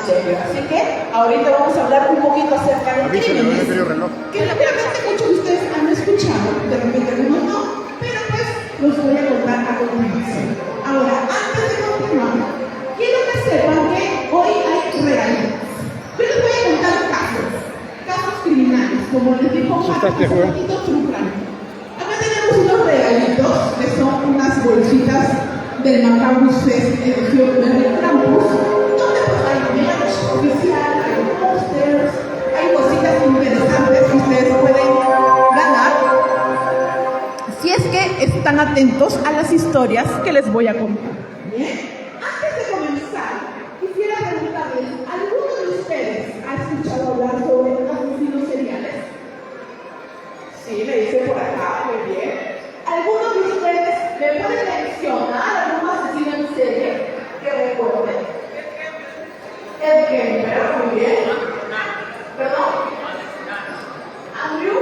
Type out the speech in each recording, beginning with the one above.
anterior. Así que ahorita vamos a hablar un poquito acerca de crímenes que realmente muchos de ustedes han escuchado, de repente algunos no, pero pues los voy a contar a continuación. Ahora, antes de continuar, quiero que sepan que hoy hay regalitos. Yo les voy a contar casos criminales, como les dijo Juan, un poquito trucano. Acá tenemos unos regalitos que son unas bolsitas del Macabrus Fest edición de Krampus, donde pues hay merch oficial, hay posters, hay cositas interesantes que ustedes pueden ganar si es que están atentos a las historias que les voy a contar. ¿Bien? Antes de comenzar, quisiera preguntarles, ¿alguno de ustedes ha escuchado hablar sobre asesinos seriales? Sí, me dice por acá, muy bien. ¿Alguno de ustedes me pueden mencionar algún asesino en serie que recuerden? El Kemper, muy bien. ¿Perdón? ¿Andrew?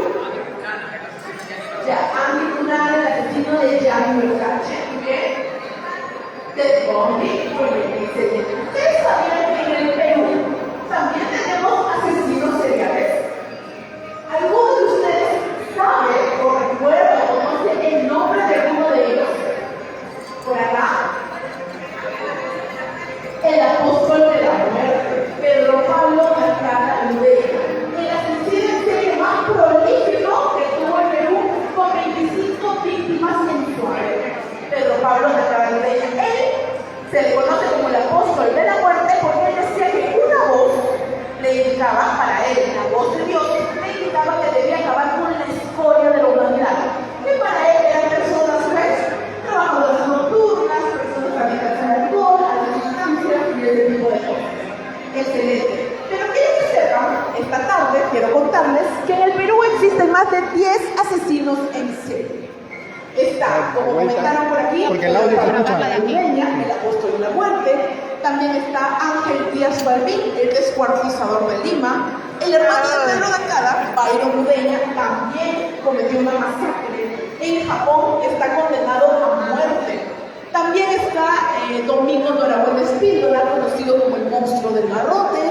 Ya, Andrew Cunanan, el asesino de Gianni Versace, muy bien. Ted Bundy, muy bien. ¿Ustedes sabían que en el Perú también tenemos asesinos seriales? ¿Alguno de ustedes sabe o recuerda o conoce el nombre de alguno de ellos? Por acá, el apóstol de la muerte, Pedro Pablo Mercado Ludeña, el asesino en serie más prolífico que tuvo el Perú, con 25 víctimas mensuales. Pedro Pablo Mercado Ludeña, él se le conoce como el apóstol de la muerte porque él decía que una voz le indicaba, para él, la voz de Dios, le indicaba que debía acabar con la escoria de la humanidad, que para él eran personas, pues, trabajadoras nocturnas, personas adictas al alcohol, a las sustancias y ese tipo de cosas. Excelente. Pero quiero que sepan, esta tarde quiero contarles que en el Perú existen más de 10 asesinos en serie. Está, como comentaron por aquí, el apóstol de la muerte. También está Ángel Díaz Balbín, el descuartizador de Lima. El hermano de Pedro Dacada, Byron Udeña, también cometió una masacre. En Japón está condenado a muerte. También está Domingo Norabuena Espíndola, conocido como el monstruo del garrote.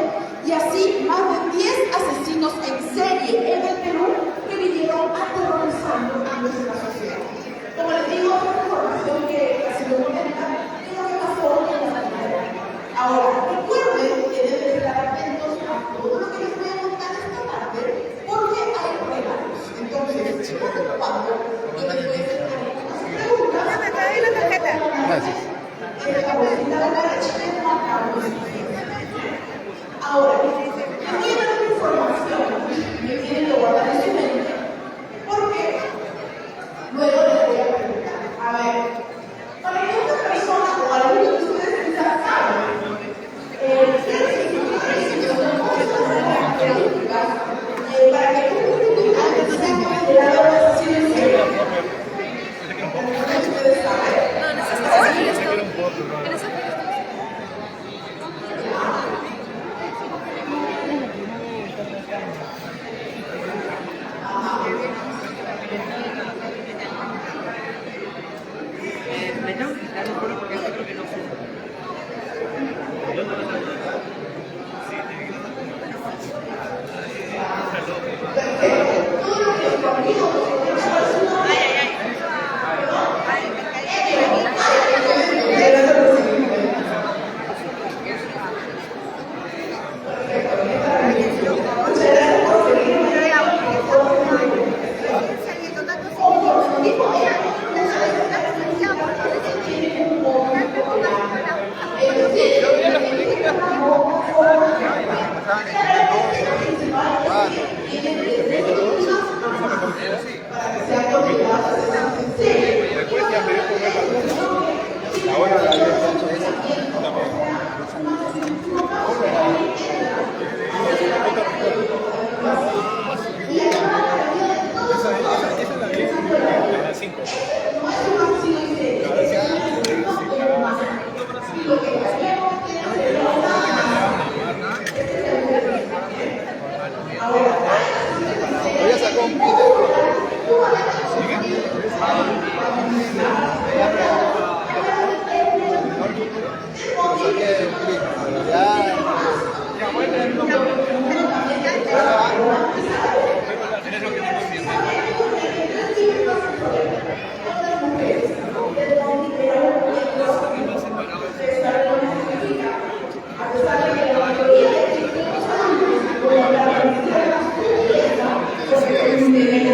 Y así, más de 10 asesinos en serie en el Perú que vinieron aterrorizando a nuestra sociedad. Como les digo, es una información que ha sido contenta de lo que pasó en la sociedad. Ahora, recuerden que deben estar atentos a todo lo que les voy a contar esta tarde, porque hay regalos. Entonces, cuando yo les voy a hacer algunas preguntas, ¿Dónde está ahí la tarjeta? gracias. En la bolsita de la leche, marcamos. sabe que la mayoría de los adultos, como la mayoría de las mujeres, porque es un nivel de la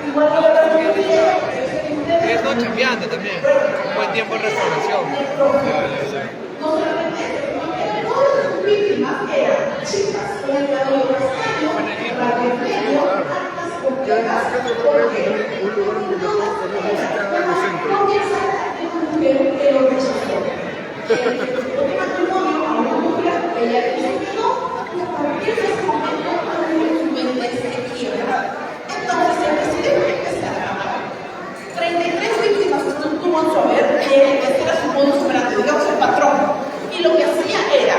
igual que la mayoría Estoy chambeando también. Buen tiempo en restauración. no solamente eso, sino que todas las víctimas eran chicas en el cabello castaño, barrio medio, altas, complejas, porque un lugar donde le puedo poner música en el centro. comienza de una mujer que lo rechazó. Porque matrimonio a una mujer, ella dice que no, y a partir de ese momento, su mente se quiebra. Entonces el presidente se acaba. 33 víctimas que tuvo en su haber, este era su modus operandi, digamos el patrón. Y lo que hacía era,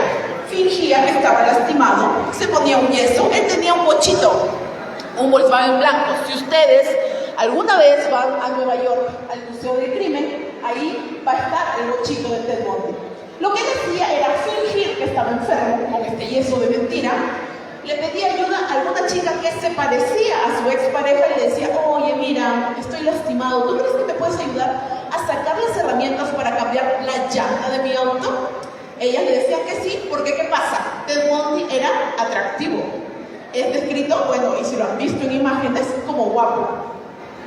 fingía que estaba lastimado, se ponía un yeso, él tenía un bochito, un Volkswagen blanco. Si ustedes alguna vez van a Nueva York, al Museo del Crimen, ahí va a estar el bochito de Ted Bundy. Lo que él hacía era fingir que estaba enfermo, con este yeso de mentira, le pedía ayuda a alguna chica que se parecía a su expareja y le decía, oye, mira, estoy lastimado, ¿tú crees que me puedes ayudar a sacar las herramientas para cambiar la llanta de mi auto? Ella le decía que sí, porque ¿qué pasa? Ted Bundy era atractivo. Es descrito, bueno, y si lo han visto en imágenes, como guapo.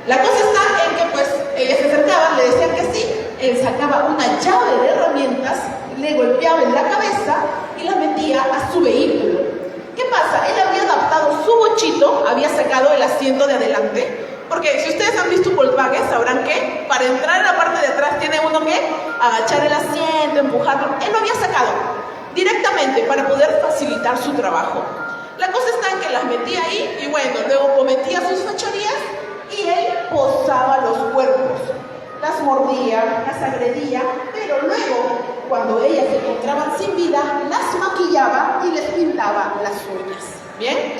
La cosa está en que, pues, ella se acercaba, le decían que sí, él sacaba una llave de herramientas, le golpeaba en la cabeza y la metía a su vehículo. ¿Qué pasa? Él había adaptado su bochito, había sacado el asiento de adelante, porque si ustedes han visto un Volkswagen, sabrán que para entrar en la parte de atrás tiene uno que agachar el asiento, empujarlo. Él lo había sacado directamente para poder facilitar su trabajo. La cosa está en que las metía ahí y bueno, luego cometía sus fechorías y él posaba los cuerpos. Las mordía, las agredía, pero luego, cuando ellas se encontraban sin vida, las maquillaba y les pintaba las uñas. ¿Bien?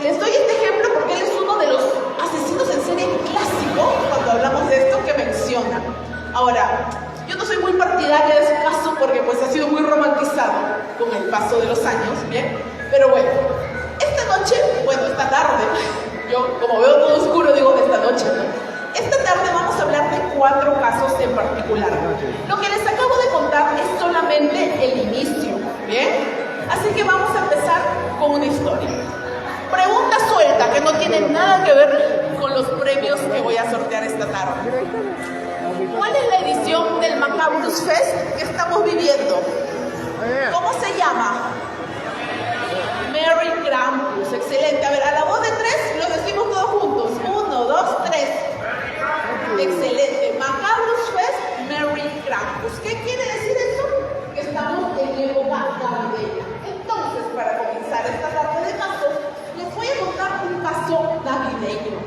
Les doy este ejemplo porque él es uno de los asesinos en serie clásicos cuando hablamos de esto que menciona. Ahora, yo no soy muy partidaria de su caso porque pues ha sido muy romantizado con el paso de los años, ¿bien? Pero bueno, esta noche, bueno, esta tarde, yo como veo todo oscuro digo de esta noche, ¿no? Esta tarde vamos a hablar de 4 casos en particular. Lo que les acabo de contar es solamente el inicio, ¿bien? Así que vamos a empezar con una historia. Pregunta suelta que no tiene nada que ver con los premios que voy a sortear esta tarde. ¿Cuál es la edición del Macabrous Fest que estamos viviendo? ¿Cómo se llama? Merry Krampus. Excelente. A ver, a la voz de 3 lo decimos todos juntos. 1, 2, 3. Excelente. Macabrous Fest, Merry Krampus. ¿Qué quiere decir eso? Que estamos en época navideña. Entonces, para comenzar esta tarde de casos, les voy a contar un caso navideño.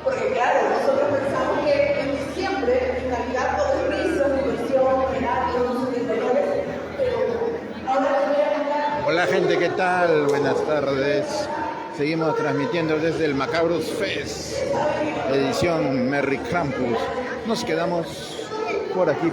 Porque claro, nosotros pensamos que en diciembre, en Navidad, todo es risa, diversión, regalos, luces de colores, pero no. Ahora les voy a contar. Hola gente, ¿qué tal? Buenas tardes. Seguimos transmitiendo desde el Macabrous Fest, edición Merry Krampus. Nos quedamos por aquí.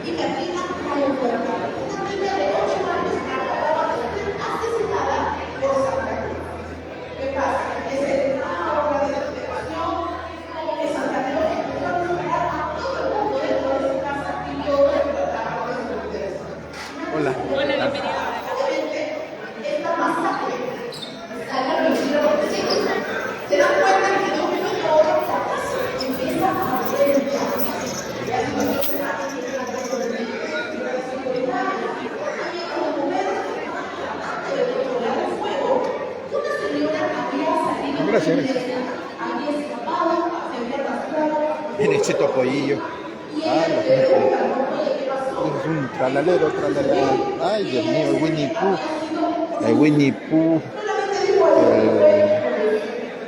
Y Katrina cae enferma. Una niña de 8 años acababa de ser asesinada por Santa Cruz. ¿Qué pasa? Es una obra de interpretación, como que Santa Cruz empezó a liberar a todo el mundo dentro de su casa y todo el trataba de su interés. Hola. Obviamente, esta masacre sale a reducir a los vecinos. Se dan cuenta que de un momento a otro fracasa, empieza a hacer el caos. La situación se va a Gracias. En este topollillo. y Ah, la gente. Es un tralalero, tralalero. Ay, Dios mío, el Winnie Pooh. El Winnie Pooh.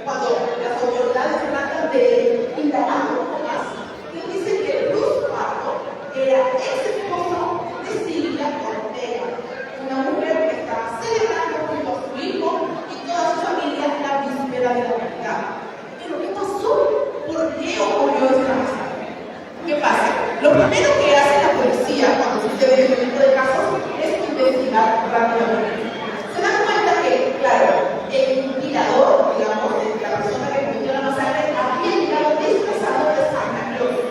Cuando las autoridades tratan de indagar un poco más, que dicen que Ruth Pardo era ex esposo de Silvia Ortega, una mujer que estaba celebrando junto a su hijo y toda su familia la víspera de la Navidad. Pero ¿qué pasó? ¿Por qué ocurrió esta masacre? ¿Qué pasa? Lo primero que hace la policía cuando sucede este tipo de casos es investigar rápidamente. Se dan cuenta que, claro, el tirador, digamos, la persona que cometió la masacre, había llegado disfrazado de Santa Claus.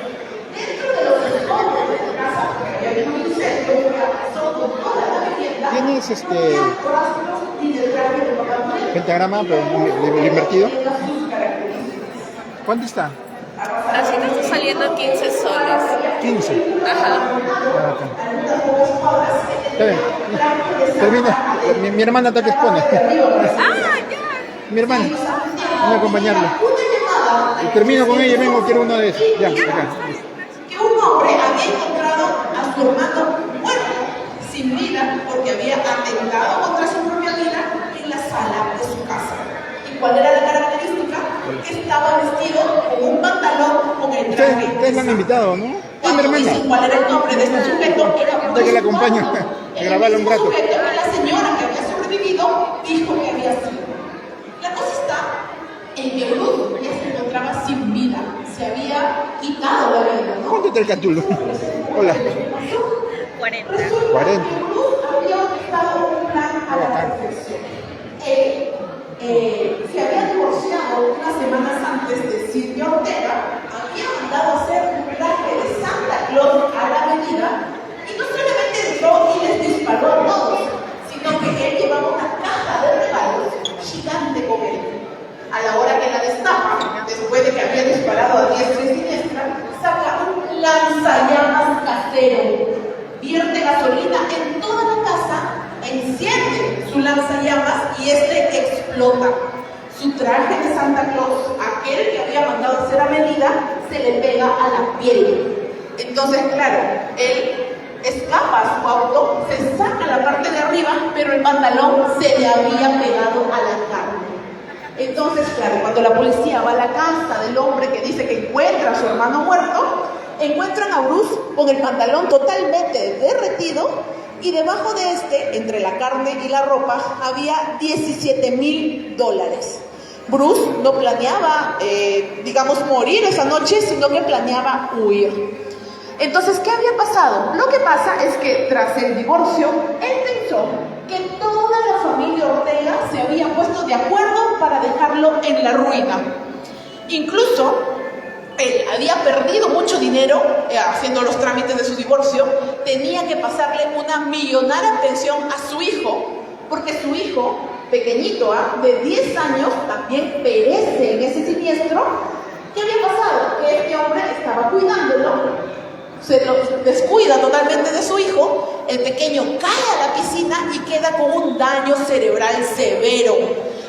Dentro de los escombros de la casa, porque había un incendio que arrasó con toda la vivienda, ¿Tienes había rastros y del traje de Papá Noel. pentagrama, pero invertido? ¿Cuánto está? Así te está saliendo 15 soles. 15. Ajá. Ah, ok. Está bien. Termina. Mi hermana tal que expone. Ah, ya. Mi hermana. Voy a acompañarla. Y termino con ella, vengo, quiero uno de esos. Ya, acá. Que un hombre había encontrado a su hermano muerto, sin vida, porque había atentado contra su propia vida en la sala de su casa. ¿Y cuál era la característica? Que estaba vestido con un pantalón con el traje. Ustedes me han invitado, ¿no? Es mi hermana. Dicen cuál era el nombre de este sujeto, era Ya que la acompaño, a grabarlo un rato. El sujeto que la señora que había sobrevivido dijo que había sido. La cosa está en que Ruth ya se encontraba sin vida, se había quitado la vida, ¿no? ¿Cuánto está el catulo? Hola. 40. 40. Ruth había orquestado un plan a la perfección. Se había divorciado unas semanas antes de Silvia Ortega, había mandado a hacer un traje de Santa Claus a la medida y no solamente entró y les disparó a todos, sino que él llevaba una caja de regalos gigante con él. A la hora que la destapa, después de que había disparado a diestra y siniestra, saca un lanzallamas casero, vierte gasolina en toda la casa, enciende su lanzallamas y este explota. Su traje de Santa Claus, aquel que había mandado a hacer a medida, se le pega a la piel. Entonces, claro, él escapa a su auto, se saca la parte de arriba, pero el pantalón se le había pegado a la carne. Entonces, claro, cuando la policía va a la casa del hombre que dice que encuentra a su hermano muerto, encuentran a Bruce con el pantalón totalmente derretido y debajo de este, entre la carne y la ropa, había $17,000. Bruce no planeaba, morir esa noche, sino que planeaba huir. Entonces, ¿qué había pasado? Lo que pasa es que tras el divorcio, él pensó que toda la familia Ortega se había puesto de acuerdo para dejarlo en la ruina. Incluso, él había perdido mucho dinero haciendo los trámites de su divorcio, tenía que pasarle una millonaria pensión a su hijo, porque su hijo, pequeñito, de 10 años, también perece en ese siniestro. ¿Qué había pasado? Que este hombre estaba cuidándolo, se lo descuida totalmente de su hijo, el pequeño cae a la piscina y queda con un daño cerebral severo.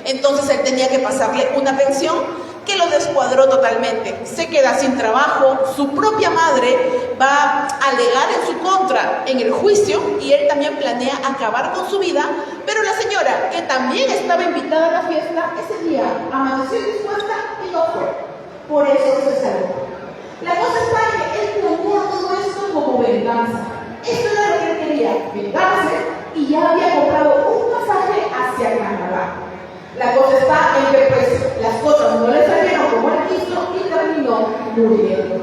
Entonces él tenía que pasarle una pensión que lo descuadró totalmente. Se queda sin trabajo, su propia madre va a alegar en su contra en el juicio y él también planea acabar con su vida, pero la señora, que también estaba invitada a la fiesta, ese día amaneció dispuesta y no fue. Por eso se salvó. La cosa está en que él planea todo esto como venganza. Eso era lo que él quería, vengarse, y ya había comprado un pasaje hacia Canadá. La cosa está en que pues las cosas no le salieron como él quiso y terminó muriendo.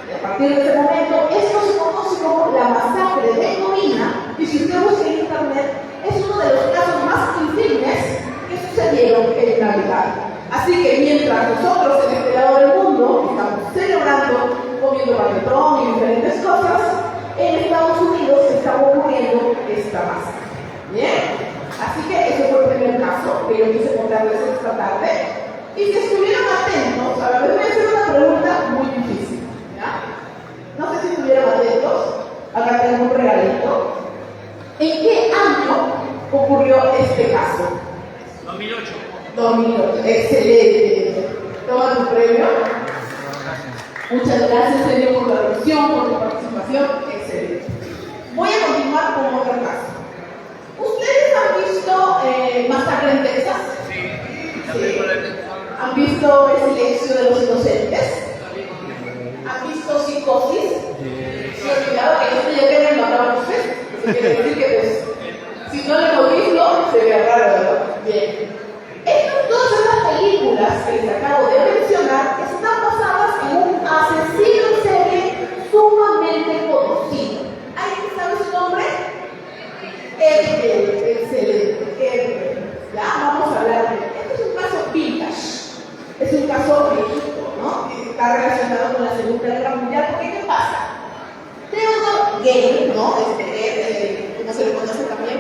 Y a partir de ese momento, esto se conoce como la masacre de Covina, y si usted busca en internet, es uno de los casos más insignes que sucedieron en Navidad. Así que mientras nosotros en este lado del mundo estamos celebrando, comiendo panetón y diferentes cosas, en Estados Unidos está ocurriendo esta masacre. ¿Bien? Así que ese fue el primer caso que yo quise contarles esta tarde. Y si estuvieron atentos, a ver, les voy a hacer una pregunta muy difícil. ¿Ya? No sé si estuvieron atentos. Acá tengo un regalito. ¿En qué año ocurrió este caso? 2008. 2008. Excelente. Toma tu premio. Muchas gracias, Sergio, por la atención, por tu participación. Excelente. Voy a continuar con otro caso. ¿Ustedes han visto Masacre en Texas? Sí. ¿Han visto El silencio de los inocentes? ¿Han visto Psicosis? Sí, cuidado, que esto ya queda en Macabros Fest. Eso quiere decir que, pues, si no lo hemos visto, se ve raro, ¿verdad? Bien. Estas dos de las películas que les acabo de mencionar están basadas en un asesino en serie sumamente conocido. ¿Alguien sabe su nombre? Excelente. Ya, vamos a hablar de él. Este es un caso vintage. Es un caso viejito, ¿no? Está relacionado con la Segunda Guerra Mundial. Porque, ¿qué pasa? Theodore Gale, ¿no? ¿Cómo se le conoce también?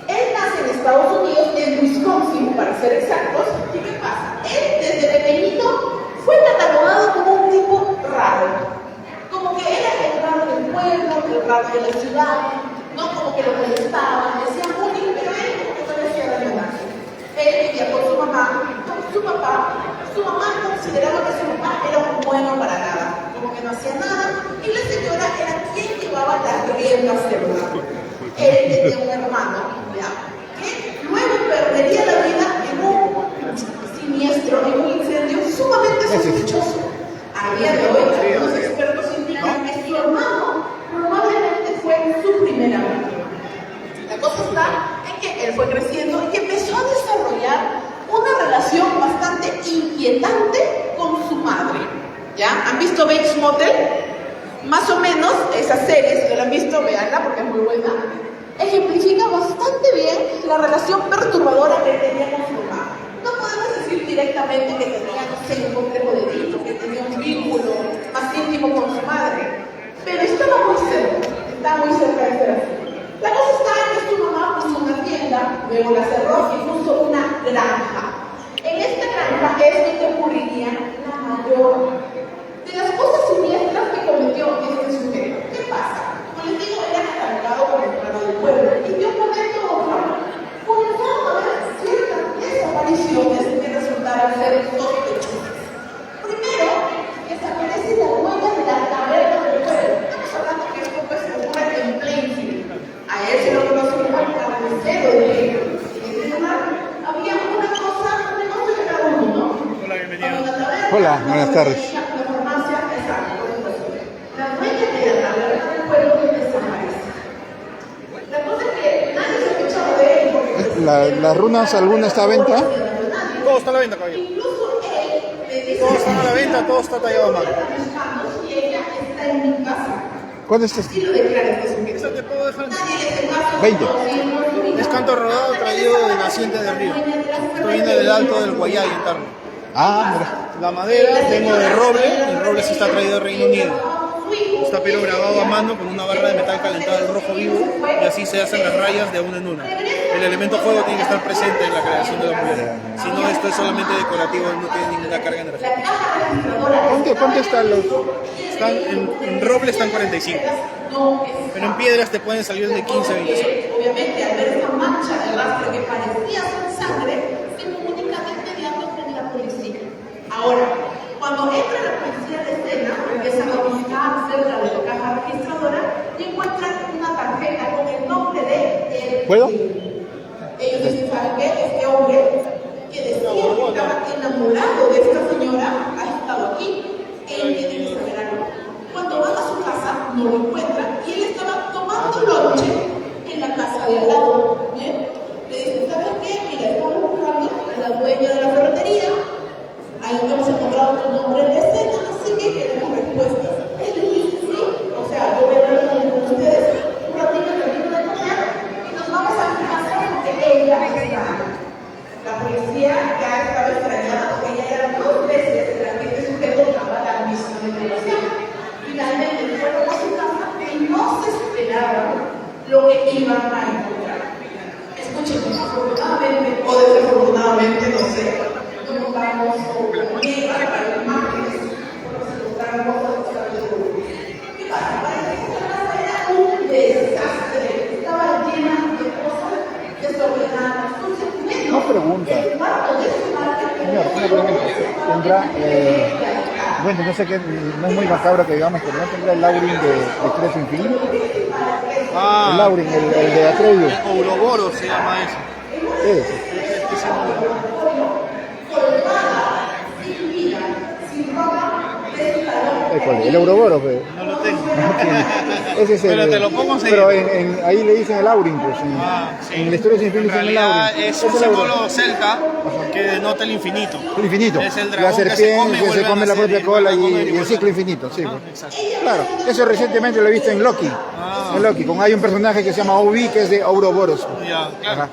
Él nace en Estados Unidos, en Wisconsin, para ser exactos. ¿Y qué pasa? Él, desde pequeñito, fue catalogado como un tipo raro. Como que era el raro del pueblo, el raro de la ciudad, ¿no? Como que lo molestaban, le hacían bullying, pero él como que no le hacía daño a nadie. Él vivía con su mamá, con su papá. Su mamá consideraba que su papá era un bueno para nada, como que no hacía nada, y la señora era quien llevaba las riendas del hogar. Él tenía un hermano, ¿ya? Que luego perdería la vida en un siniestro, en un incendio sumamente sospechoso. A día de hoy, los expertos indican que su hermano probablemente fue su primera víctima. La cosa está en que él fue creciendo y que empezó a desarrollar una relación bastante inquietante con su madre. ¿Ya? ¿Han visto Bates Motel? Más o menos esas series, que la han visto, véanla porque es muy buena, ejemplifica bastante bien la relación perturbadora que tenía con su mamá. No podemos decir directamente que tenía, no sé, un complejo de Edipo, que tenía un vínculo más íntimo con su madre, pero estaba muy cerca de ser así. La cosa está en que su mamá puso una tienda, luego la cerró y puso una granja. En esta granja es donde ocurriría la mayor de las cosas siniestras que cometió este sujeto. ¿Qué pasa? Como les digo, era catalogado como el raro del pueblo. Y de un momento a otro comenzaron a haber ciertas desapariciones que resultaron ser sospechosas. Primero, desaparece la huella de la taberna del pueblo. Estamos hablando que esto pues ocurre en Plainfield. A él se lo conoce como el carnicero de Plainfield. En ese lugar había una cosa, un negocio de cada uno, ¿no? Hola, bienvenido. Hola, buenas tardes. La farmacia, exacto, por supuesto. La dueña de la taberna del pueblo desaparece. La cosa es que nadie sospechaba de él porque ¿Las runas alguna está a venta? Todo está a la venta, caballero. incluso él le dice Todo está a la venta, todo está tallado a mano. y ella está en mi casa. ¿Cuánto está? Así lo declara este sujeto. Eso te puedo dejar. Nadie le hace caso. 20. Es canto rodado traído de naciente de río. Esto viene del alto del Guayay interno. Ah, mira. La madera tengo de roble, el roble se está traído de Reino Unido. Está pero grabado a mano con una barra de metal calentada al rojo vivo y así se hacen las rayas de una en una. El elemento fuego tiene que estar presente en la creación de la mujer. Si no, esto es solamente decorativo, no tiene ninguna carga energética. ¿Cuánto están los? Están en roble están 45, pero en piedras te pueden salir de 15 a 20 soles. Obviamente, al ver esta mancha de rastro que parecía ser sangre, se comunica de inmediato con la policía. Ahora, cuando entra la policía de escena, empiezan a buscar cerca de la caja registradora y encuentran una tarjeta con el nombre de él. ¿Puedo? Ellos dicen, ¿saben qué? Este hombre que decía que estaba enamorado de esta señora ha estado aquí. Él tiene que saber algo. Cuando van a su casa, no lo encuentran y él estaba tomando lonche en la casa de al lado. ¿Bien? Le dicen, ¿sabes qué? Mira, estamos buscando a la dueña de la ferretería. Ahí hemos encontrado tu nombre en la escena, así que queremos respuestas. Él les dice, sí, o sea, yo voy a hablar con ustedes un ratito termino de comer y nos vamos a mi casa porque ella está. La policía ya estaba extrañada porque ella era 2 veces en la que este sujeto daba la misma información. Finalmente fueron a su casa y no se esperaba lo que iban a encontrar. Escuchen, afortunadamente o desafortunadamente, no sé. No vamos con imágenes, ¿qué pasa? Parece que esta casa era un desastre, estaba llena de cosas desordenadas, No pregunta. el cuarto de su madre, Señor, una pregunta. ¿Tendrá Bueno, yo sé que no es muy macabro que digamos, pero no tendrá el Laurin de Estrés Infinito. El Laurin, el de Atreyu. El Ouroboros se llama ese. ¿Cuál? El Ouroboros, pues. No lo tengo. Ese es Pero te lo pongo pero seguido. ahí le dicen el Aurin, pues. Sí. En la historia sin fin En dicen el realidad Aurin. es un símbolo celta que denota el infinito. El infinito. Es el La dragón serpiente que se vuelve a come la nacer propia y cola vuelve a comer y el vuelve a ciclo nacer. infinito, sí. Pues. Exacto. Claro, eso recientemente lo he visto en Loki. En Loki, hay un personaje que se llama Obi, que es de Ouroboros. Ya, claro. Ajá.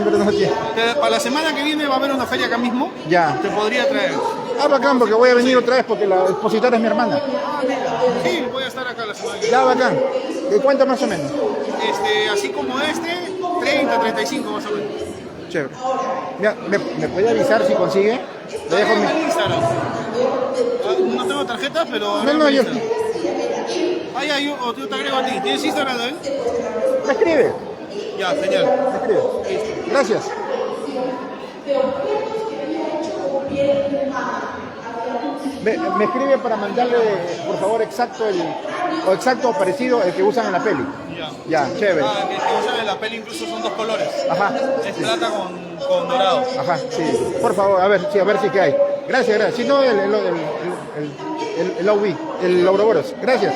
Pero no tiene. Para la semana que viene va a haber una feria acá mismo. Ya. Te podría traer. Bacán, porque voy a venir otra vez porque la expositora es mi hermana. Sí, voy a estar acá la semana que Ya, bacán. ¿De cuánto más o menos? viene. Así como 30, 35 más o menos. Chévere. Ya, ¿me puede avisar si consigue? Le dejo mi... En Instagram. No tengo tarjetas, pero... No, yo... Ya, yo te agrego a ti. ¿Tienes Instagram de él? ¿Me escribe? Ya, genial. Me escribe. Gracias. Me escribe para mandarle, por favor, exacto o parecido el que usan en la peli. Ya, chévere. Que usan en la peli incluso son dos colores. Ajá. Es plata con dorado. Ajá, sí. Por favor, a ver si que hay. Gracias. Si no, el OB, el Ouroboros. Gracias.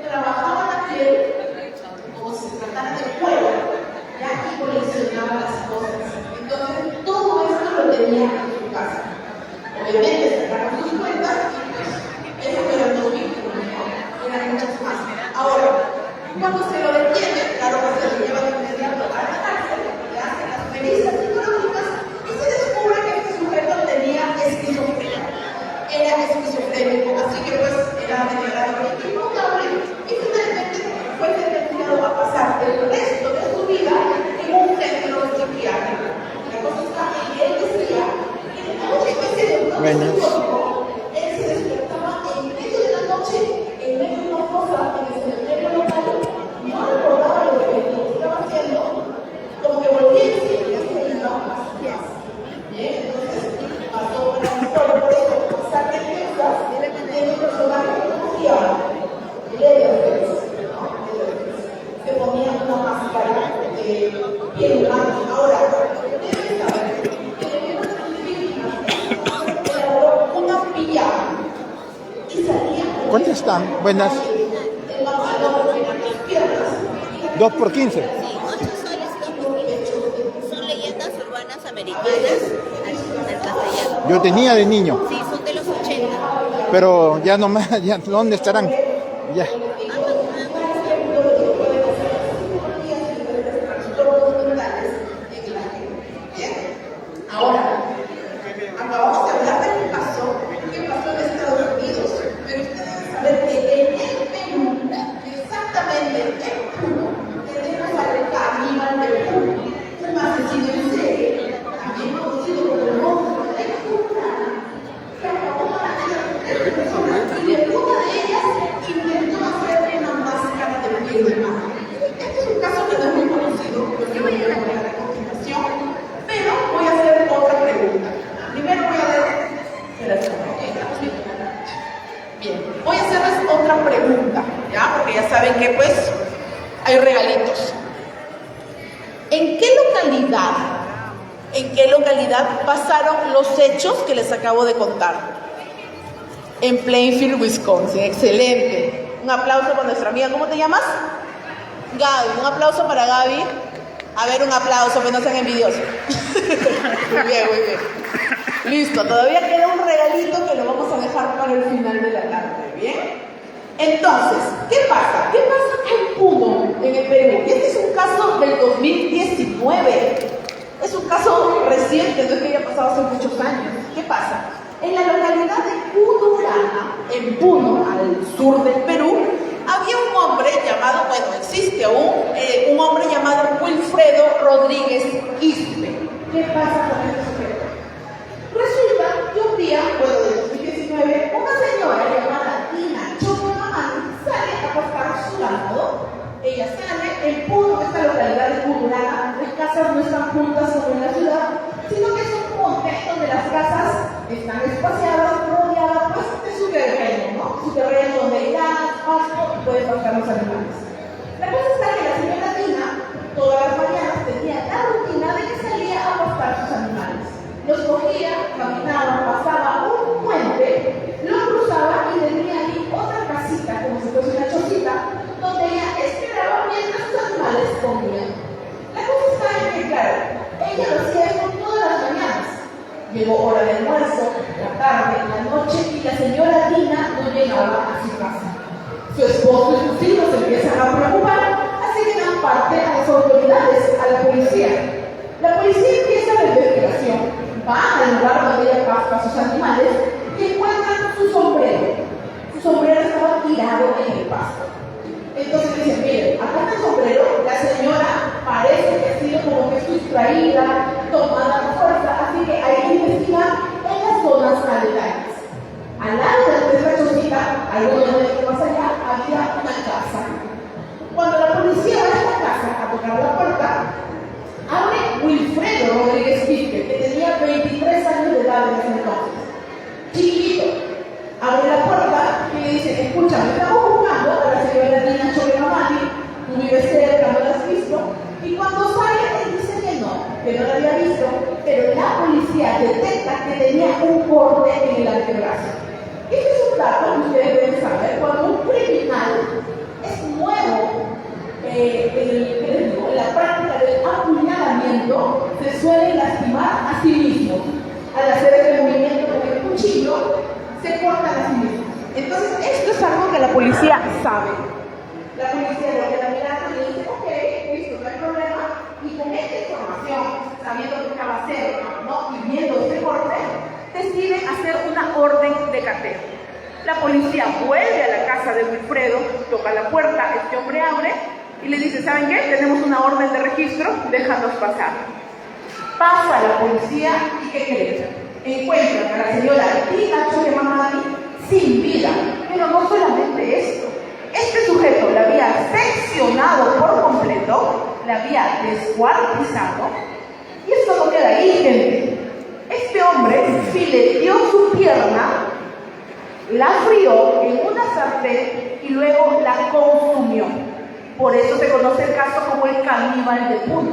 Trabajaba la piel como si se tratara de juego, ya, y coleccionaba las cosas. Entonces, todo esto lo tenía en su casa. Obviamente, sacaron sus cuentas y pues, eso era todo vínculo, ¿no? Eran muchas más. Ahora, cuando se lo detienen, claro que se lo llevan de inmediato a la cárcel, le hacen las perizas psicológicas y se descubre que este sujeto tenía esquizofrenia. Era esquizofrénico, así que pues era declarado imputable y finalmente fue sentenciado a pasar el resto de su vida en un centro psiquiátrico. La cosa está en que él decía que en una especie de él se despertaba en medio de la noche, en medio de una fosa en el cementerio local, no recordaba lo que estaba haciendo, como que volvía en sí y se iba a sus pies. Bien, entonces pasó por la historia, por eso, pasar de Texas, tiene un personaje que confiaba, se ponía una máscara de piel humana. Ahora, deben saber que elaboró una pijama y salía ¿Cuántas están? Buenas. el mamador en las piernas. 2 por 15. Sí, 8 soles y 2 por son leyendas urbanas americanas al castellano. Yo tenía de niño, Sí, son de los 80. pero ya no más, ya, ¿dónde estarán? Ya. Ahora, acabamos de hablar de qué pasó en Estados Unidos, pero ustedes deben saber que en el Perú, exactamente en Perú, tenemos al caníbal del Perú, un asesino en serie, también conocido como el monstruo de la Curana, que acabó matando y de una de ellas intentó hacerle una máscara de piel humana. Este es un caso que no es muy conocido, porque voy a contar a continuación, pero voy a hacer otra pregunta. Primero voy a dar... Bien, voy a hacerles otra pregunta, ¿ya? Porque ya saben que pues hay regalitos. ¿En qué localidad pasaron los hechos que les acabo de contar? En Plainfield, Wisconsin. Excelente. Un aplauso para nuestra amiga. ¿Cómo te llamas? Gaby. Un aplauso para Gaby. A ver, un aplauso, que no sean envidiosos. Muy bien, muy bien. Listo, todavía queda un regalito que lo vamos a dejar para el final de la tarde, ¿bien? Entonces, ¿qué pasa? ¿Qué pasa en Puno, en el Perú? Este es un caso del 2019. Es un caso reciente, no es que haya pasado hace muchos años. ¿Qué pasa? En la localidad de Punurana, en Puno, al sur del Perú, había un hombre llamado, bueno, existe aún, un hombre llamado Wilfredo Rodríguez Quispe. ¿Qué pasa con este sujeto? Resulta que un día, bueno, del 2019, una señora llamada Tina Chocamán sale a pastar su ganado. Ella sale, en Puno, esta localidad de Punurana, las casas no están juntas como en la ciudad, sino que es un monte donde las casas están espaciadas, rodeadas pues, de su terreno, ¿no? Su terreno donde hay gas, pasto, pueden pasar los animales. La cosa está que la señora Tina, todas las mañanas, tenía la rutina de que salía a pastar sus animales. Los cogía, caminaba, pasaba un puente, lo cruzaba y tenía ahí otra casita, como si fuese una chocita, donde ella esperaba mientras sus animales comían. La cosa está en que, claro, ella lo hacía esto todas las mañanas. Llegó hora de almuerzo, la tarde, la noche, y la señora Tina no llegaba a su casa. Su esposo y sus hijos se empiezan a preocupar, así que dan parte a las autoridades, a la policía. La policía empieza la investigación, va al lugar donde ella pasta a sus animales y encuentran su sombrero. Su sombrero estaba tirado en el pasto. Entonces dicen, miren, acá está el sombrero, la señora parece que ha sido como que sustraída, tomada a fuerza, así que hay que investigar en las zonas aledañas. Al lado de la chocita, algunos de más allá, había una casa. Cuando la policía va a esta casa a tocar la puerta, abre Wilfredo Rodríguez Quispe, que tenía 23 años de edad en ese entonces. Chiquito. Abre la puerta y le dice, escúchame, estamos buscando a la señora Tina Choquemamani, tú vives cerca, no la has visto. Y cuando sale, él dice que no la había visto, pero la policía detecta que tenía un corte en el antebrazo. Este es un dato que ustedes deben saber. Cuando un criminal es nuevo en la práctica del apuñalamiento, se suele lastimar a sí mismo. Al hacer este movimiento con el cuchillo, se cortan a sí mismos. Entonces, esto es algo que la policía sabe. La policía le queda mirando y le dice, ok, listo, no hay problema. Y con esta información, sabiendo que estaba cerca, ¿no? Y viendo este corte, deciden hacer una orden de cateo. La policía vuelve a la casa de Wilfredo, toca la puerta, este hombre abre y le dice, ¿saben qué? Tenemos una orden de registro, déjanos pasar. Pasa la policía y ¿qué creen? Encuentran a la señora Tina Choquemamani sin vida. Pero no solamente esto. Este sujeto la había seccionado por completo, la había descuartizado. Y esto no queda ahí, gente. Este hombre fileteó su pierna, la frió en una sartén y luego la consumió. Por eso se conoce el caso como el caníbal de Puno.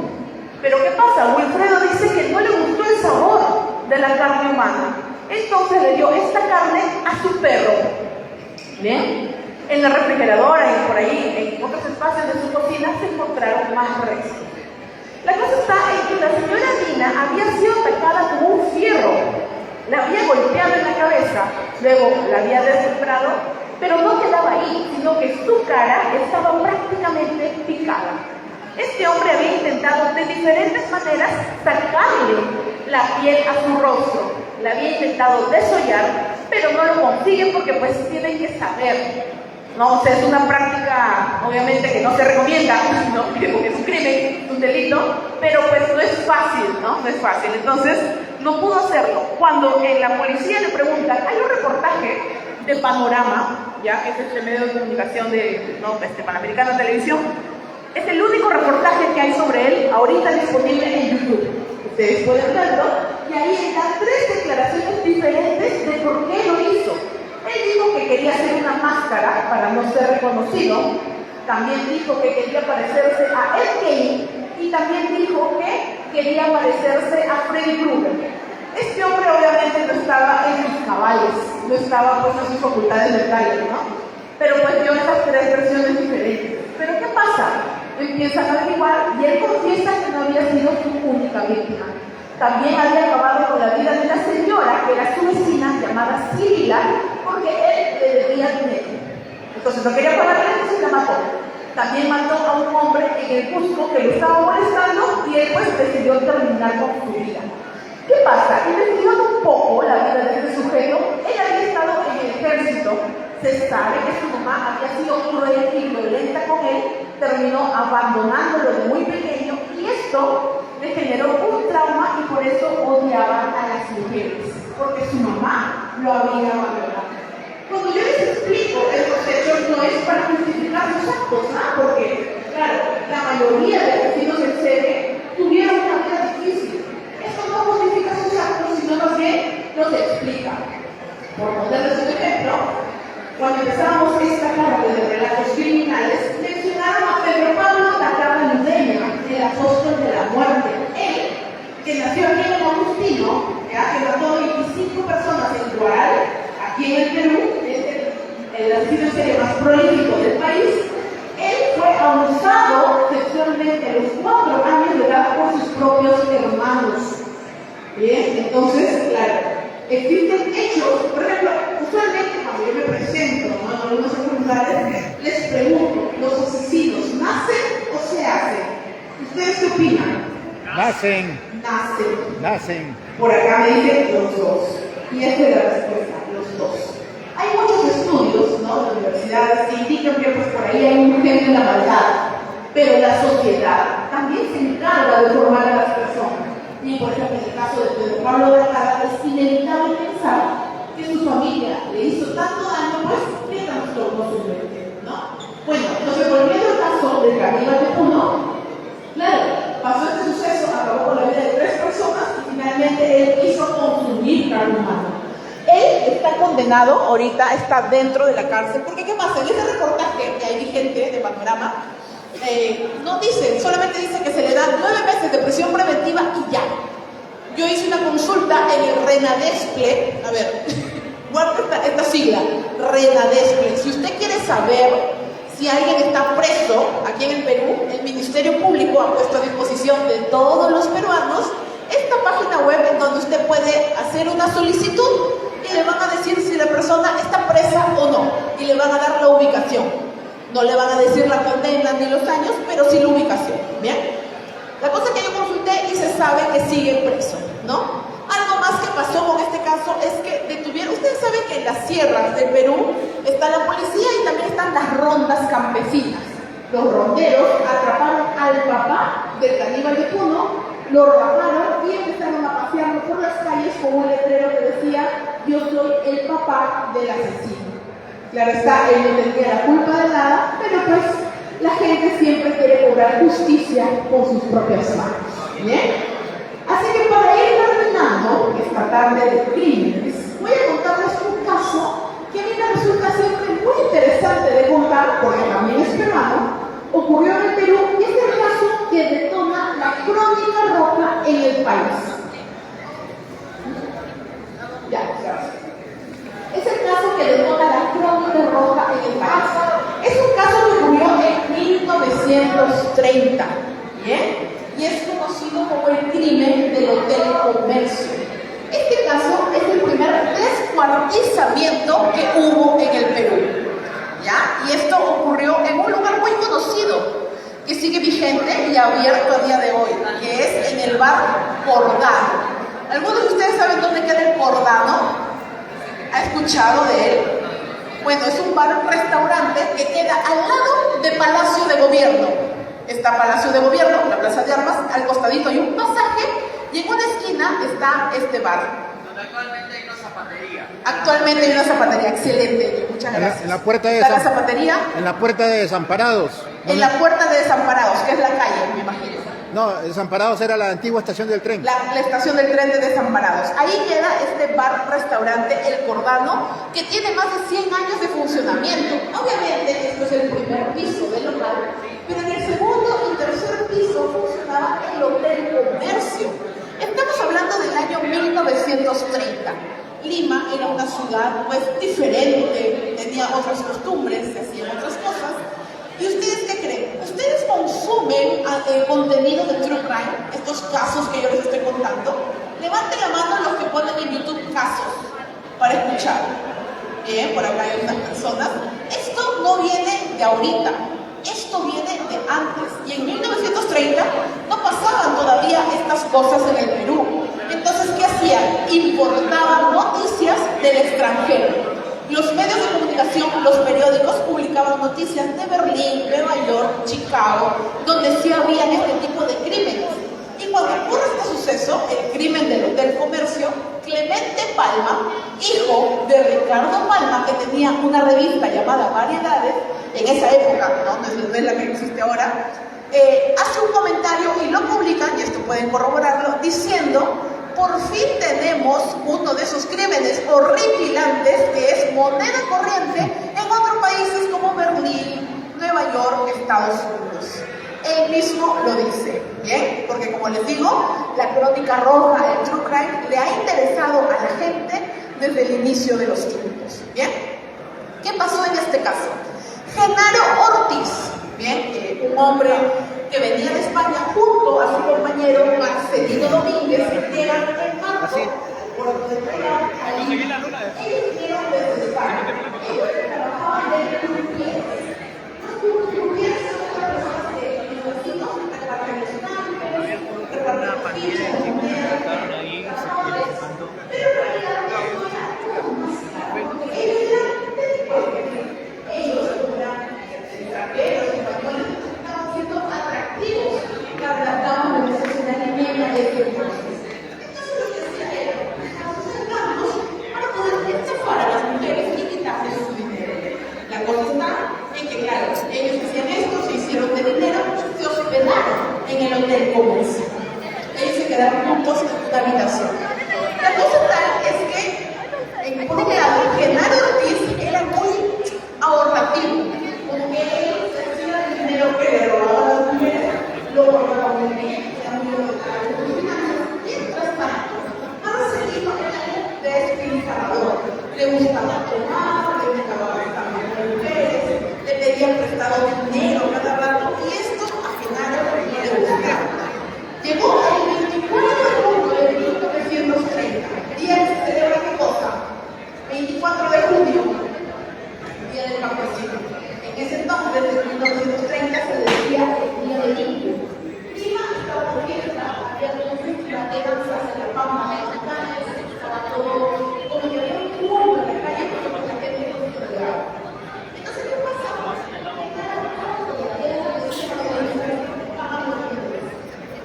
Pero ¿qué pasa? Wilfredo dice que no le gustó el sabor de la carne humana. Entonces le dio esta carne a su perro. ¿Bien? En la refrigeradora y por ahí, en otros espacios de su cocina, se encontraron más restos. La cosa está en que la señora Tina había sido atacada con un fierro. La había golpeado en la cabeza, luego la había desmembrado, pero no quedaba ahí, sino que su cara estaba prácticamente picada. Este hombre había intentado de diferentes maneras sacarle la piel a su rostro. La había intentado desollar, pero no lo consigue porque pues tienen que saber. No, o sea, es una práctica, obviamente, que no se recomienda, ¿no? Porque es un crimen, es un delito, pero pues no es fácil, ¿no? No es fácil. Entonces, no pudo hacerlo. Cuando la policía le pregunta, hay un reportaje de Panorama, ya que es este medio de comunicación de Panamericana Televisión, es el único reportaje que hay sobre él ahorita disponible en YouTube. Ustedes pueden verlo, y ahí están 3 declaraciones diferentes de por qué lo hizo. Él dijo que quería hacer una máscara para no ser reconocido. También dijo que quería parecerse a Ed Gein y también dijo que quería parecerse a Freddy Krueger. Este hombre obviamente no estaba en sus cabales, no estaba pues en sus facultades mentales, ¿no? Pero pues dio esas 3 versiones diferentes. ¿Pero qué pasa? Empiezan a averiguar y él confiesa que no había sido su única víctima. También había acabado con la vida de la señora, que era su vecina, llamada Cirila, porque él le debía dinero. Entonces no quería pagarle, entonces la mató. También mató a un hombre en el Cusco que lo estaba molestando y él pues decidió terminar con su vida. ¿Qué pasa? Investigando un poco la vida de este sujeto, él había estado en el ejército. Se sabe que su mamá había sido cruel y violenta con él, terminó abandonándolo de muy pequeño y esto le generó un trauma y por eso odiaba a las mujeres, porque su mamá lo había abandonado. Cuando yo les explico estos hechos no es para justificar los actos, ¿no? Porque, claro, la mayoría de asesinos en serie tuvieron una vida difícil. Esto no justifica sus actos, sino más bien los explica. simplemente a los 4 años de edad por sus propios hermanos. Bien, entonces, claro, existen hechos, por ejemplo, usualmente cuando yo me presento, ¿no?, en algunos secundarios, les pregunto, ¿los asesinos nacen o se hacen? ¿Ustedes qué opinan? Nacen. Nacen. Por acá me dicen los dos. Y esta es la respuesta, los dos. Hay muchos estudios, ¿no?, de universidades que indican que pues, por ahí hay un genio de la maldad, pero la sociedad también se encarga de formar a las personas. Y por ejemplo, en el caso de Pedro Pablo de Alcalá, es inevitable pensar que su familia le hizo tanto daño, pues que trastornó su mente, ¿no? Bueno, entonces volviendo al caso de Caníbal de Puno, claro, pasó este suceso, acabó con la vida de 3 personas y finalmente él quiso consumir carne humana. Él está condenado, ahorita está dentro de la cárcel, porque ¿qué pasa? En ese reportaje que hay vigente de Panorama, no dice, solamente dice que se le dan 9 meses de prisión preventiva y ya. Yo hice una consulta en el RENADESPLE, a ver, guarda esta sigla, RENADESPLE. Si usted quiere saber si alguien está preso aquí en el Perú, el Ministerio Público ha puesto a disposición de todos los peruanos esta página web en donde usted puede hacer una solicitud y le van a decir si la persona está presa o no, y le van a dar la ubicación. No le van a decir la condena ni los años, pero sí la ubicación, ¿bien? La cosa que yo consulté y se sabe que sigue preso, ¿no? Algo más que pasó con este caso es que detuvieron, ustedes saben que en las sierras del Perú está la policía y también están las rondas campesinas. Los ronderos atraparon al papá del caníbal de Puno, lo raparon y empezaron a pasearlo por las calles con un letrero que decía: yo soy el papá del asesino. Claro está, él no tendría la culpa de nada, pero pues la gente siempre quiere cobrar justicia con sus propias manos. ¿Bien? Así que para ir terminando esta tarde de crímenes, voy a contarles un caso que a mí me resulta siempre muy interesante de contar, porque también es peruano, ocurrió en el Perú y es el caso que detona la crónica roja en el país. Ya, gracias. Es el caso que detona la crónica roja en el país. Es un caso que ocurrió en 1930, ¿bien? Y es conocido como el crimen del Hotel Comercio. Este caso es el primer descuartizamiento que hubo en el Perú, ¿ya? Y esto ocurrió en un lugar muy conocido, que sigue vigente y abierto a día de hoy, que es en el bar Cordano. ¿Algunos de ustedes saben dónde queda el Cordano? ¿Ha escuchado de él? Bueno, es un bar-restaurante que queda al lado de Palacio de Gobierno. Está Palacio de Gobierno, la Plaza de Armas, al costadito hay un pasaje y en una esquina está este bar. Donde actualmente hay una zapatería. Actualmente hay una zapatería, excelente, muchas gracias. En la puerta de la zapatería. En la puerta de Desamparados. En la puerta de Desamparados, que es la calle, me imagino. No, Desamparados era la antigua estación del tren. La estación del tren de Desamparados. Ahí queda este bar-restaurante, El Cordano, que tiene más de 100 años de funcionamiento. Obviamente, esto es el primer piso del local, pero en el segundo y tercer piso funcionaba el Hotel Comercio. Estamos hablando del año 1930. Lima era una ciudad pues diferente, tenía otras costumbres, se hacían otras cosas. ¿Y ustedes qué creen? ¿Ustedes consumen contenido de True Crime? Estos casos que yo les estoy contando. Levanten la mano los que ponen en YouTube casos para escuchar. Por acá hay unas personas. Esto no viene de ahorita. Esto viene de antes. Y en 1930 no pasaban todavía estas cosas en el Perú. Entonces, ¿qué hacían? Importaban noticias del extranjero. Los medios de comunicación, los periódicos, publicaban noticias de Berlín, Nueva York, Chicago, donde sí habían este tipo de crímenes. Y cuando ocurre este suceso, el crimen del Hotel Comercio, Clemente Palma, hijo de Ricardo Palma, que tenía una revista llamada Variedades, en esa época, no es la que existe ahora, hace un comentario y lo publican, y esto pueden corroborarlo, diciendo: por fin tenemos uno de esos crímenes horripilantes que es moneda corriente en otros países como Berlín, Nueva York, Estados Unidos. Él mismo lo dice, ¿bien? Porque como les digo, la crónica roja, el True Crime, le ha interesado a la gente desde el inicio de los tiempos, ¿bien? ¿Qué pasó en este caso? Genaro Ortiz, ¿bien? Un hombre que que venía de España junto a su compañero Marcelino Domínguez, que era el marco. Así. Ellos vinieron desde España. Ellos trabajaban de croupiers. Los croupiers son las personas que los vecinos reparten los naipes, reparten los fichas, las monedas, pero en realidad no eran porque ellos eran delincuentes. Ellos eran extranjeros, españoles, estaban siendo atractivos para las damas de la sociedad limeña de este entonces. Entonces lo que hacían era acercarnos para poder estafar a las mujeres y quitarles su dinero. La cosa está en que, claro, ellos hacían esto, se hicieron de dinero, se hospedaron en el hotel Comercio. Ellos se quedaron juntos en una habitación. La cosa tal es que, por un lado, Genaro Ortiz era muy ahorrativo, porque él se hacía el dinero que le robaba a las mujeres, lo guardaba muy bien, era muy ordenado. Mientras tanto, Marcelino era un despilfarrador. Le gustaba tomar, le gustaba gastar con mujeres, le pedían prestado dinero cada rato, y esto a Genaro no le gustaba. Llegó el 24 de junio de 1930, día que se celebra qué cosa, 24 de junio, día del campesino. En ese entonces, en 1930, se decía el día del indio. Lima estaba de fiesta, había entonces las danzas en la Pampa mexicana, estaba todo, como que había un tumulto en la calle porque la gente no se celebraba. Entonces, ¿qué pasaba?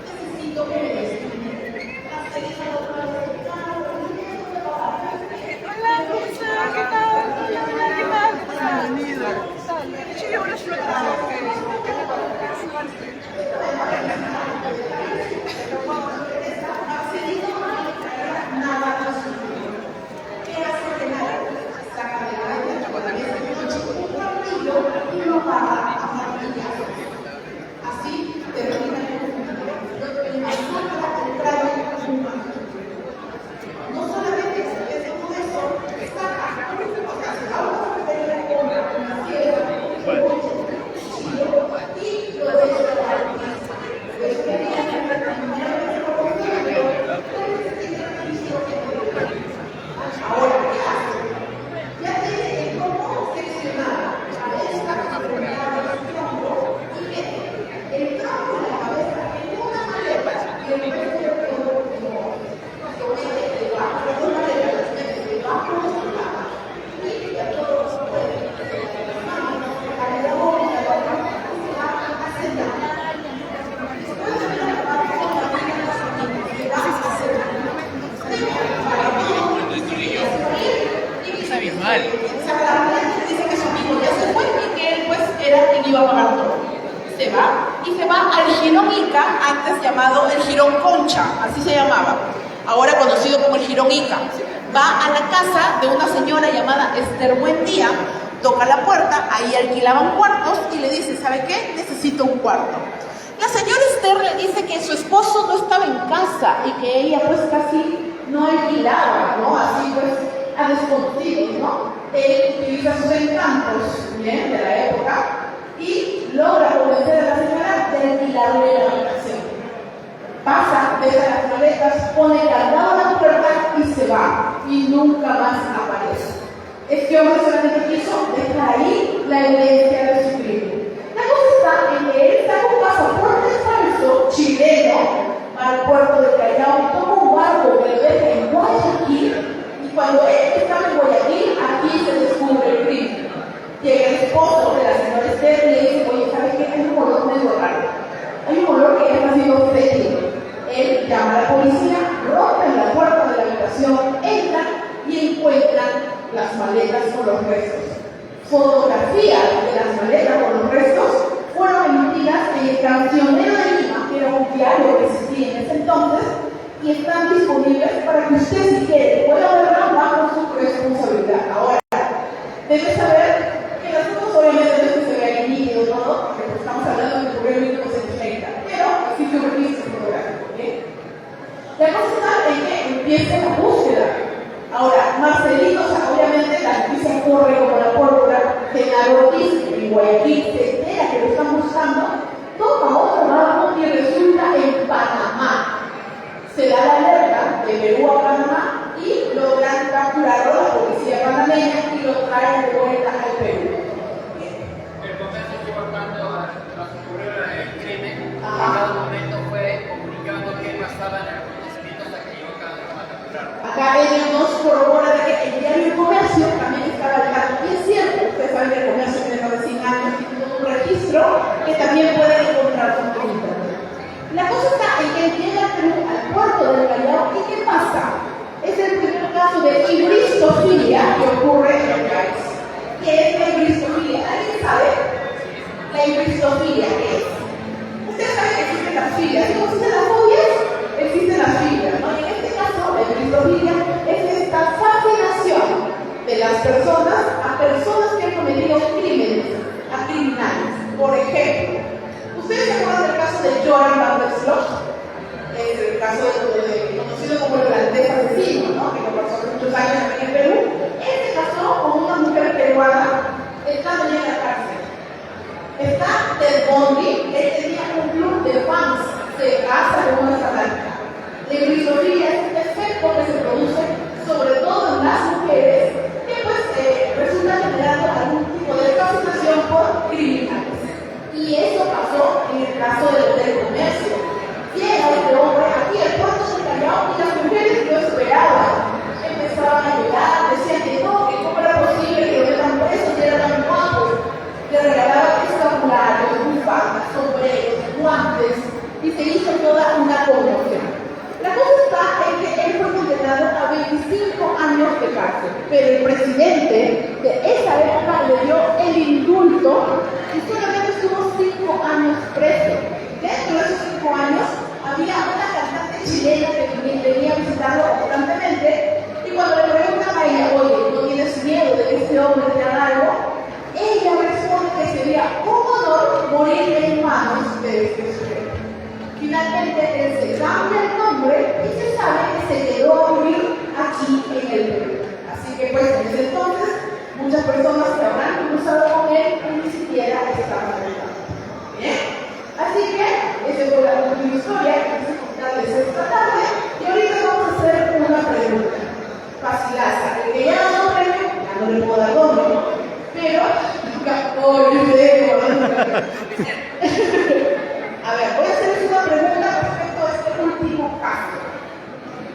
Necesito que me des dinero. Hola, ¿cómo estás? ¿Qué tal? Hola, ¿qué tal? ¿Cómo estás? Bienvenido. De hecho, llevo unas flores. Así termina el asunto contrario no solamente es todo eso, está acá, o sea, si vamos a meter en contra una piedra, y lo de eso ahora, ¿qué hace? Ya tiene cómo seccionar a esta comunidad de tronco y que el tronco en la cabeza en una maleta y el resto del tronco lo mete debajo de una maleta, lo mete debajo de su cama y ya todo se puede. Las manos, la labor, la boca, se va a sentar. Después de la labor, se va a sentar. Es abismal. Dice que su amigo ya se fue y que él pues era quien iba a pagar todo. Se va y se va al Jirón Ica, antes llamado el Jirón Concha, así se llamaba, ahora conocido como el Jirón Ica. Va a la casa de una señora llamada Esther Buendía, toca la puerta, ahí alquilaban cuartos y le dice, ¿sabe qué? Necesito un cuarto. La señora Esther le dice que su esposo no estaba en casa y que ella pues casi no alquilaba, ¿no? Así pues a desconocidos, ¿no? Él utiliza sus encantos, bien, de la época y logra convencer a la señora de alquilarle la habitación. Pasa, deja las maletas, pone candado a la puerta y se va y nunca más aparece. Este hombre solamente quiso dejar ahí la evidencia de su crimen. La cosa está en que él saca un pasaporte falso chileno al puerto de Callao, toma un barco que lo deja en Guayaquil y cuando él estaba en Guayaquil, aquí se descubre el crimen. Llega el esposo de la señora Esther y le dice, oye, ¿sabes qué? Hay un olor medio raro. Hay un olor que ya ha sido fétido. Él llama a la policía, rompen la puerta de la habitación, entran y encuentran las maletas con los restos. Fotografías de las maletas con los Se da la alerta de Perú a Panamá y logran capturarlo la policía panameña y lo traen de vuelta al Perú. El comercio estuvo cuando ocurrió el crimen, en cada momento fue comunicando qué pasaba en el acontecimiento hasta que llegó cada uno a capturarlo. Acá ellos nos corroboran de que el diario El Comercio también estaba al tanto. Y es cierto, ustedes saben que el comercio tiene más de 100 años y tiene un registro que también pueden encontrar con internet. La cosa está en que llega al Perú, al puerto del Callao, ¿y qué pasa? Es el primer caso de hibristofilia que ocurre en el país. ¿Qué es la hibristofilia? ¿Alguien sabe? La hibristofilia, ¿qué es? Ustedes saben que existen las filias. ¿Sí existen las fobias? Existen las filias, ¿no? Y en este caso, la hibristofilia es esta fascinación de las personas a personas que han cometido crímenes, a criminales. Por ejemplo, ¿ustedes se acuerdan del caso de Joran van der Sloot? Es el caso conocido como el holandés asesino, ¿no? Que lo pasó hace muchos años aquí en Perú. Él se casó con una mujer peruana estando ya en la cárcel. Está Ted Bundy, él tenía un club de fans, se casa con una satánica. La hibristofilia es un efecto que se produce sobre todo en las mujeres que pues resulta generando algún tipo de fascinación por criminales. Y eso pasó en el caso del comercio. Llega este hombre aquí al puerto del Callao y las mujeres lo esperaban. Empezaban a llorar, decían que no, que cómo era posible que lo metan preso si era tan guapo. Le regalaban escapularios, bufandas, sombreros, guantes y se hizo toda una conmoción. La cosa está en que él fue condenado a 25 años de cárcel, pero el presidente de esa época le dio el indulto y solamente estuvo 5 años preso. Dentro de esos 5 años había una cantante chilena que venía a visitarlo constantemente y cuando le preguntan a ella, oye, ¿no tienes miedo de que este hombre te haga algo? Ella responde que sería un honor morir en manos de este sujeto. Finalmente él se cambia el nombre y se sabe que se quedó a vivir aquí en el Perú. Así que pues desde entonces muchas personas que habrán cruzado con él ni siquiera estaban ayudando. ¿Bien? Así que esa fue la última historia que quise contarles esta tarde y ahorita vamos a hacer una pregunta. Facilaza. El que ya no premio, ya no le puedo dar doble, ¿no? Pero, a ver, voy a hacerles una pregunta respecto a este último caso.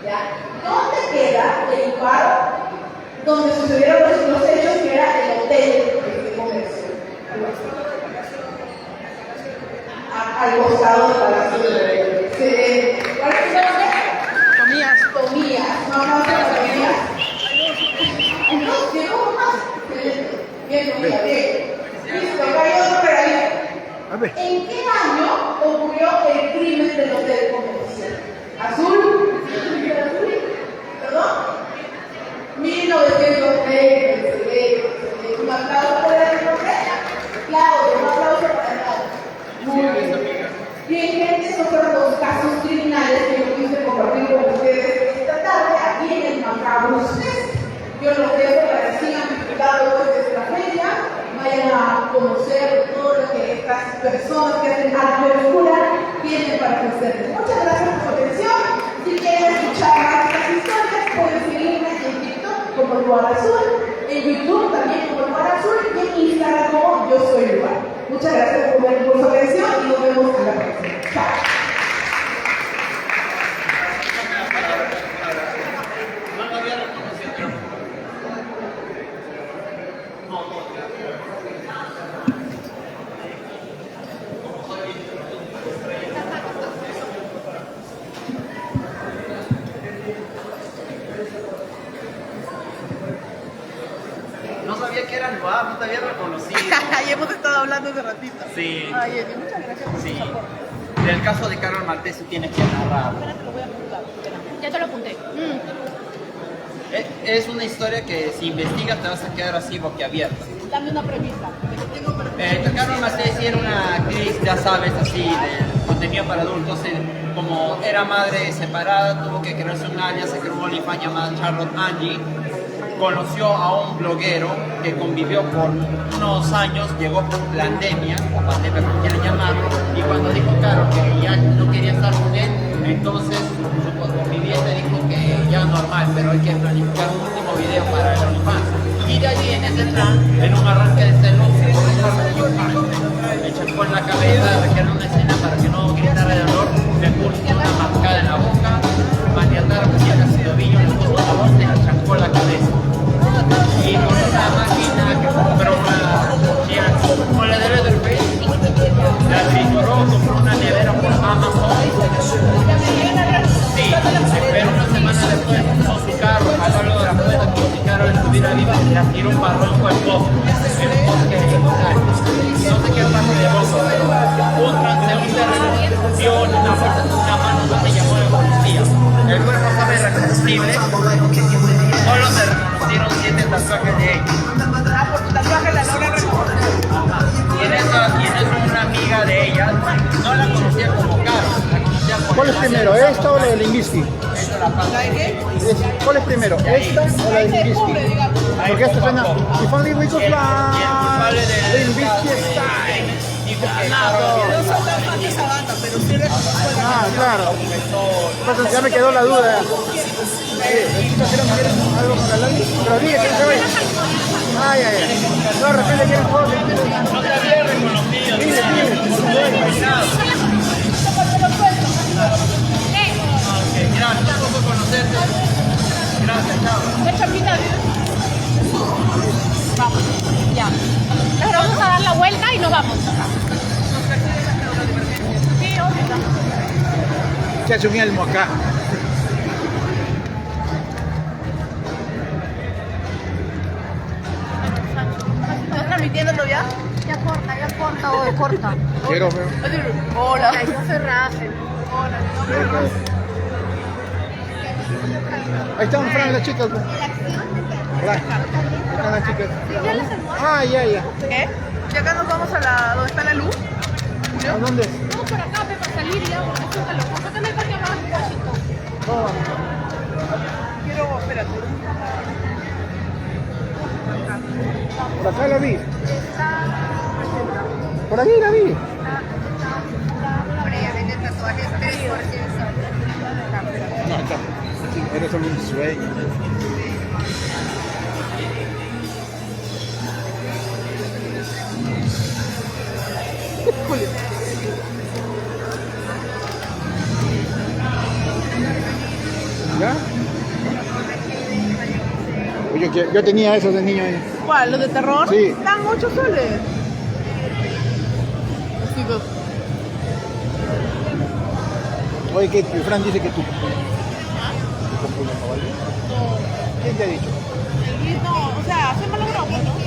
¿Ya? ¿Dónde queda el lugar donde sucedieron los hechos, que era el hotel de comercio? Al costado del Palacio de Reyes. Excelente. ¿Cuál es el nombre? Tomías. Tomías. Vamos a ver Tomías. Entonces, ¿cómo más? Excelente. Bien, Tomías, bien. Listo, acá hay otro regalito. ¿En qué año ocurrió el crimen del hotel comercial? ¿Azul? ¿Perdón? 1920. Un aplauso para el nombre. Claudio, un aplauso para el lado. Muy bien. Bien, gente, estos fueron los casos criminales que yo quise compartir con ustedes esta tarde aquí en el Macabrus Fest. Yo los dejo para que sigan disfrutando de esta feria, vayan a conocer todo lo que estas personas que hacen arte oscura tienen para ofrecerles. Muchas gracias por su atención. Si quieren escuchar más de estas historias, pueden seguirme en TikTok como Luar Azul, en YouTube también como Luar Azul y en Instagram como Yo Soy Luar. Muchas gracias por su atención y nos vemos en la próxima. Chao. No sabía que era Luar, no te había reconocido. Y hemos estado hablando hace ratito. Sí. Ay, Eddie, muchas gracias por Sí. tu aporte. Del caso de Carol Maltese tienes que narrar. Ahora te lo voy a apuntar. Ya te lo apunté. Es una historia que si investigas te vas a quedar así boquiabierta. Dame una premisa. De que tengo Carol Maltese era una actriz, ya sabes, así, de contenido para adultos. Como era madre separada, tuvo que crearse un alias, se creó un OnlyFans llamada Charlotte Angie. conoció a un bloguero que convivió por unos años, llegó por pandemia, o pandemia como quieran llamarlo, y cuando dijo Caro que ya no quería estar con él, entonces su conviviente dijo que ya normal, pero hay que planificar un último video para el OnlyFans. Y de allí en ese plan, en un arranque de celos, le chapó en la cabeza, requiere una escena para que no gritara de dolor, le puso una mascada en la boca, maniataron hacia el tobillo, le puso la bolsa y le chapó la cabeza. Y con esa máquina que compró con la de Leatherface, la trituró, compró una nevera por Amazon. Sí, pero una semana después usó su carro, jaló lo de la puerta como si Caro estuviera viva y la tiró un barranco al bosque. El bosque ejemplar. No sé qué parte de bosque, pero un transeúnte reconoció una fuerza en una mano donde llamó a la policía. El cuerpo estaba irreconocible, solo se reconocieron 7 tatuajes de ella. Por tu tatuaje la logra reconocer. Y en eso una amiga de ella no la conocía como Caro, la conocía por ¿Cuál es primero, esta o la de Limbisky? ¿La de qué? ¿Cuál es primero, esta o la de Limbisky? Porque esta suena, if only we could fly, Limbisky style. No soy tan fan de esa banda, pero sí reconozco. Ah, claro. Entonces ya me quedó la duda. ¿Necesitas que algo para la ley? Pero dije que se ve. Ay, ay, ay. No, de repente quieren todo. No te había reconocido, Dile. Gracias, un poco conocerte. Gracias, chao. Vamos, ya. Ahora vamos a dar la vuelta y nos vamos. Sí, obvio. Se hace un elmo acá. ¿Estás transmitiéndolo ya? Ya corta, oye, corta. Quiero ver. Hola. No se rajen. Ahí están, Fran, las chicas. Fran, están las chicas. Ah, ya. ¿Qué? Y acá nos vamos a la donde está la luz. ¿A dónde? No, por acá, para salir ya. Acércalo. Acá en el parque abajo de Washington. Quiero, espérate. Por acá la vi. Por aquí la vi. Hombre, ya venden tatuajes 3%. No, acá. Sí, era solo un sueño. ¿Ya? Yo tenía esos de niño ahí. ¿Cuál? ¿Los de terror? Sí. Están 8 soles. Chicos. Oye, que Fran dice que tú. ¿Quién te ha dicho? No, o sea, hacemos la broma, ¿no?